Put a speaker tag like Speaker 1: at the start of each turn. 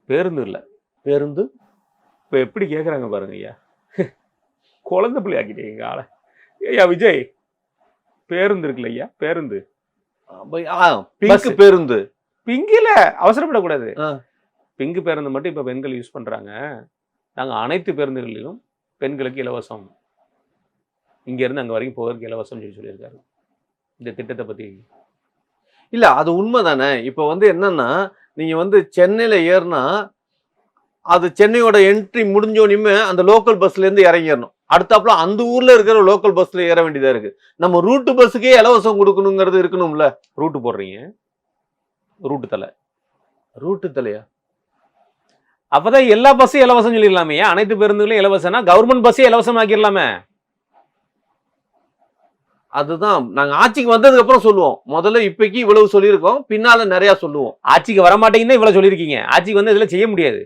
Speaker 1: பேருந்து இல்ல.
Speaker 2: பேருந்து
Speaker 1: இப்ப எப்படி கேக்குறாங்க பாருங்க ஐயா. குழந்தை பிள்ளை ஆக்கிட்டீங்க ஆள. ஐயா விஜய், பேருந்து இருக்குல்ல ஐயா, பேருந்து.
Speaker 2: பிங்க் பேருந்து.
Speaker 1: பிங்கில அவசரப்படக்கூடாது. பிங்கு பேருந்து மட்டும் இப்ப பெண்கள் யூஸ் பண்றாங்க. நாங்க அனைத்து பேருந்துகளிலும் பெண்களுக்கு இலவசம். இங்க இருந்து அங்க வரைக்கும் போகிறதுக்கு இலவசம் சொல்லியிருக்காரு. இந்த திட்டத்தை பத்தி
Speaker 2: இல்ல அது உண்மைதானே. இப்ப என்னன்னா நீங்க சென்னையில ஏறினா அது சென்னையோட என்ட்ரி முடிஞ்சோனையுமே அந்த லோக்கல் பஸ்ல இருந்து இறங்கிடணும். அடுத்தாப்புல அந்த ஊர்ல இருக்கிற லோக்கல் பஸ்ல ஏற வேண்டியதா இருக்கு. நம்ம ரூட்டு பஸ்ஸுக்கே இலவசம் கொடுக்கணுங்கிறது இருக்கணும்ல.
Speaker 1: ரூட்டு போடுறீங்க, ரூட்டு தலை.
Speaker 2: ரூட்டு தலையா?
Speaker 1: அப்பதான் எல்லா பஸ்ஸும் இலவசம் சொல்லிடலாமே. அனைத்து பேருந்துகளும் இலவசம்னா கவர்மெண்ட் பஸ்ஸே இலவசம் ஆக்கிடலாமே.
Speaker 2: அதுதான் நாங்க ஆட்சிக்கு வந்ததுக்கு அப்புறம் சொல்லுவோம். முதல்ல இப்பைக்கு இவ்வளவு சொல்லியிருக்கோம், பின்னால நிறைய சொல்லுவோம்.
Speaker 1: ஆட்சிக்கு வரமாட்டேங்குன்னு இவ்வளவு சொல்லியிருக்கீங்க. ஆட்சிக்கு வந்து இதெல்லாம் செய்ய முடியாது.